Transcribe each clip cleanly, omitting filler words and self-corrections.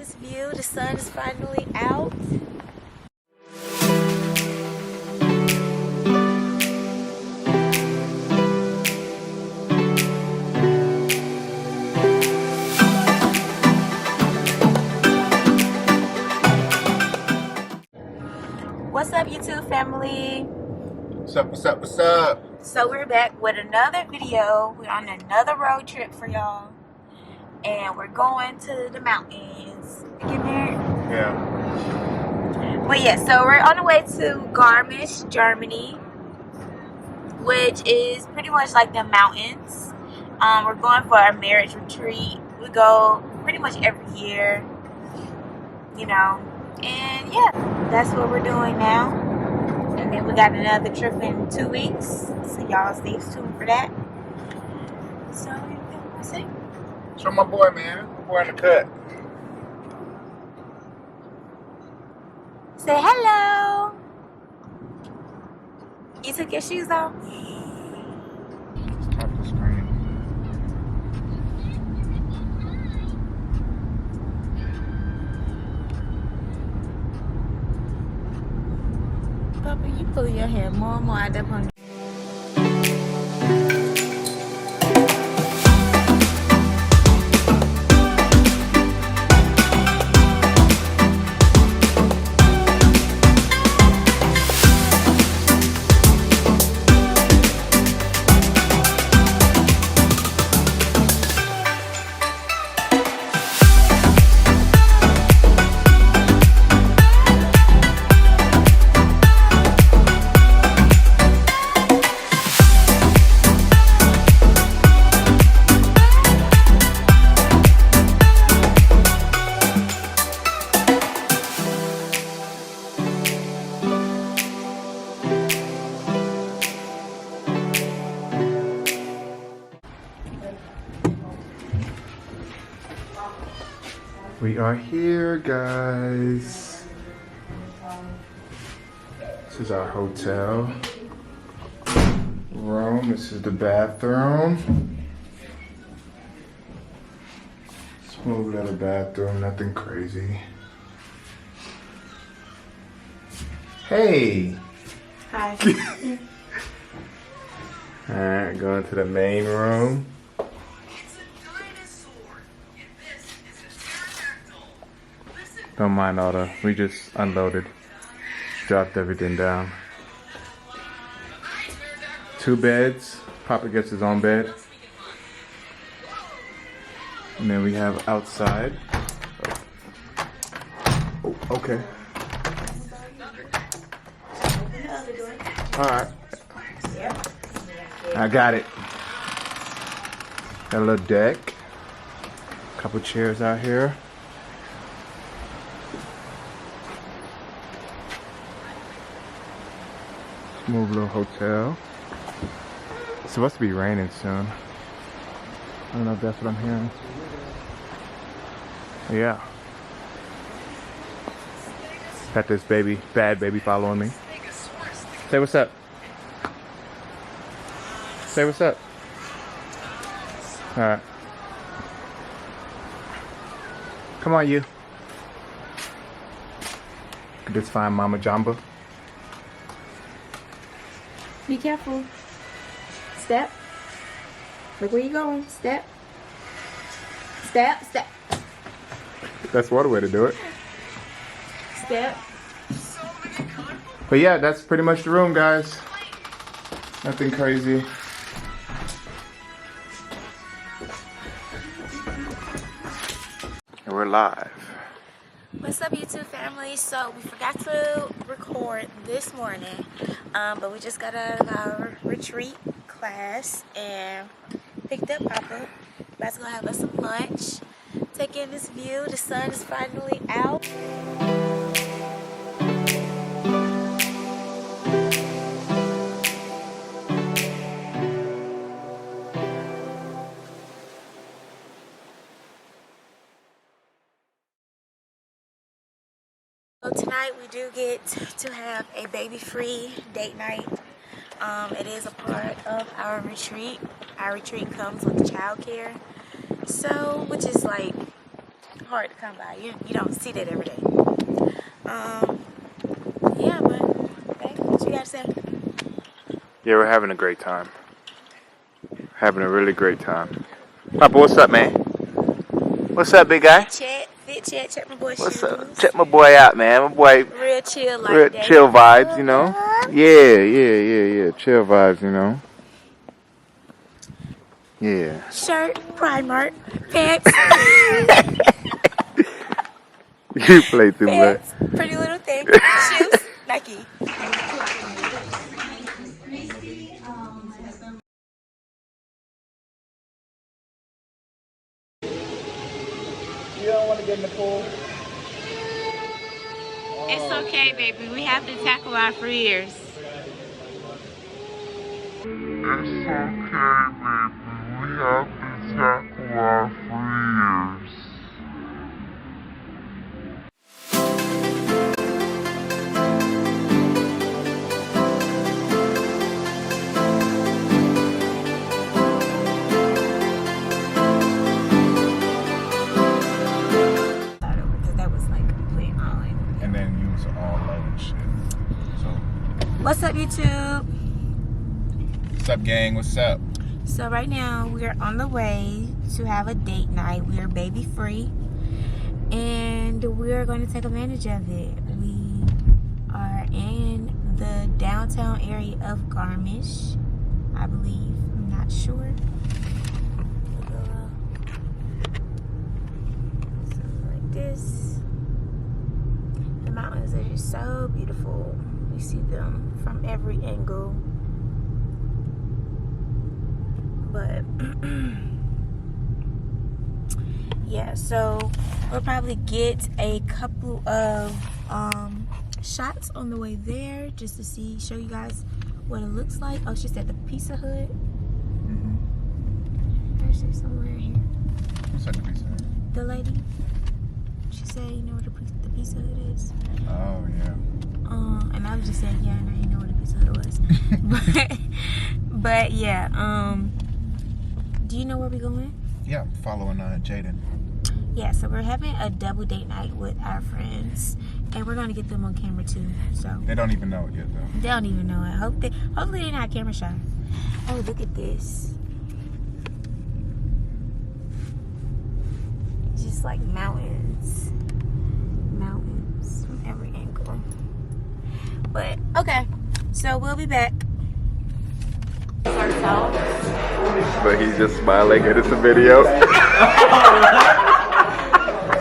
this view. The sun is finally out. What's up, YouTube family? What's up, what's up, what's up? So we're back with another video. We're on another road trip for y'all. And we're going to the mountains. Get married? Yeah. But yeah, so we're on the way to Garmisch, Germany, which is pretty much like the mountains. We're going for our marriage retreat. We go pretty much every year, you know. And yeah, that's what we're doing now. And then we got another trip in 2 weeks. So y'all stay tuned for that. So that's it. Show my boy, man. My boy in the cut. Say hello. You took your shoes off? Tap the screen. Papa, you pulling your hair more and more out that pony. We are here, guys. This is our hotel room. This is the bathroom. Smooth little bathroom, nothing crazy. Hey! Hi. Alright, going to the main room. Don't mind all the, we just unloaded, dropped everything down. 2 beds, Papa gets his own bed. And then we have outside. Oh, okay. Alright. I got it. Got a little deck. Couple chairs out here. Smooth little hotel. It's supposed to be raining soon. I don't know if that's what I'm hearing. Yeah. Got this baby, bad baby following me. Say what's up. Say what's up. Alright. Come on, you. Look at this fine Mama Jamba. Be careful. Step. Look where you going. Step. Step. Step. That's one way to do it. Step. But yeah, that's pretty much the room, guys. Nothing crazy. And we're live. What's up, YouTube family? So we forgot to record this morning, but we just got out of our retreat class and picked up Papa. About to go have us some lunch. Take in this view. The sun is finally out. So tonight we do get to have a baby-free date night. It is a part of our retreat. Our retreat comes with childcare. So, which is like hard to come by. You don't see that every day. Yeah, but babe, what you got to say? Yeah, we're having a great time. Having a really great time. Papa, what's up, man? What's up, big guy? Check my boy What's shoes. up? Check my boy out, man. My boy. Real chill like Real that. chill vibes, you know? Yeah. Chill vibes, you know? Yeah. Shirt, Primark, pants. You play too much. Pants, pretty little thing. Shoes, Nike. You don't want to get in the pool? It's okay, baby. We have to tackle our fears. It's okay, baby. We have to tackle our fears. Because that was like complete online. And then use all low shit. So, What's up, YouTube? what's up, gang? What's up? So right now we're on the way to have a date night. We're baby free, and we're going to take advantage of it. We are in the downtown area of Garmisch, I believe. I'm not sure. Something like this. The mountains are just so beautiful. We see them from every angle. But yeah, so we'll probably get a couple of shots on the way there just to show you guys what it looks like. Oh, she said the Pizza Hut. Actually, somewhere here. What's up, the Pizza Hut? The lady. She said, you know what the Pizza Hut is? Oh, yeah. And I was just saying, yeah, I know you know what a Pizza Hut was. but yeah, do you know where we're going? Yeah, I'm following Jaden. Yeah, so we're having a double date night with our friends, and we're gonna get them on camera too. So They don't even know it yet, though. they don't even know it. Hopefully they're not camera shy. Oh, look at this! Just like mountains from every angle. But okay, so we'll be back. But he's just smiling at the video.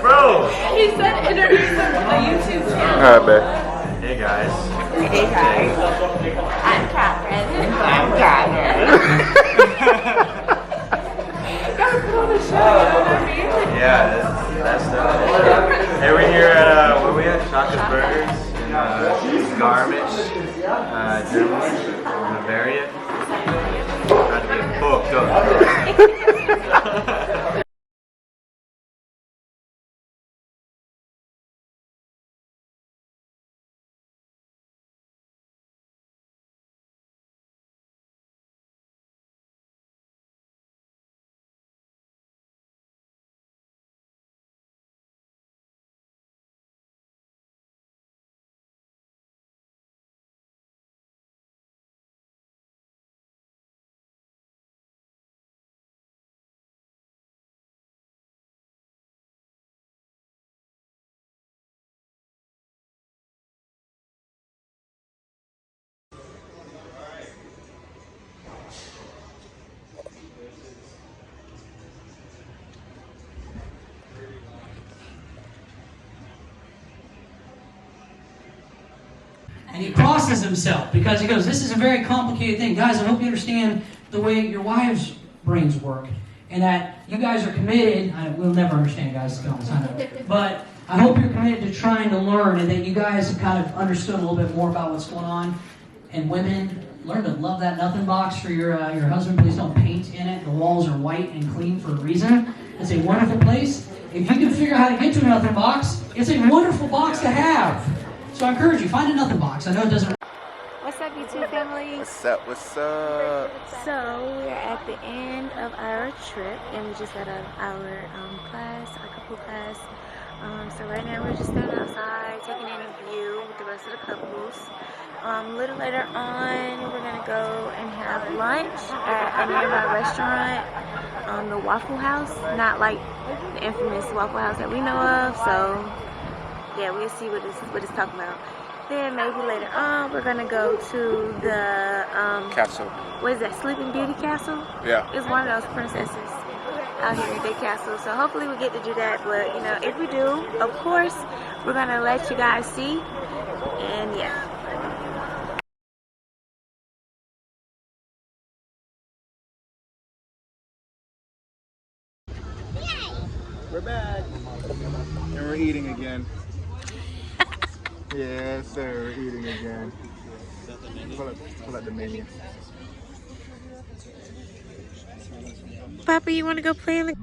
Bro! He said introduce a YouTube channel. Alright, babe. Hey guys. Hey guys, I'm Catherine. I'm Catherine. Gotta put on the show. You know what I mean? Yeah, that's the Hey, we're here at, where we at? Shaka's Burgers in Garmisch, Germany, Bavaria. Trying to get booked up. And he crosses himself because he goes, this is a very complicated thing. Guys, I hope you understand the way your wives' brains work. And that you guys are committed. We'll never understand, guys, to be honest, I know. But I hope you're committed to trying to learn and that you guys have kind of understood a little bit more about what's going on. And women, learn to love that nothing box for your husband. Please don't paint in it. The walls are white and clean for a reason. It's a wonderful place. If you can figure out how to get to a nothing box, it's a wonderful box to have. So I encourage you, find a nothing box. I know it doesn't... What's up, YouTube family? What's up? What's up? So we're at the end of our trip, and we just got out of our couple class. So right now we're just standing outside, taking in a view with the rest of the couples. A little later on, we're gonna go and have lunch at a nearby restaurant, the Waffle House. Not like the infamous Waffle House that we know of. So yeah, we'll see what it's talking about. Then maybe later on, we're gonna go to the Castle. what is that? Sleeping Beauty Castle? Yeah. It's one of those princesses out here at their castle. So hopefully we get to do that. But you know, if we do, of course, we're gonna let you guys see. And yeah. We're back. And we're eating again. Yes, sir. We're eating again. Pull up the menu. Papa, you want to go play in the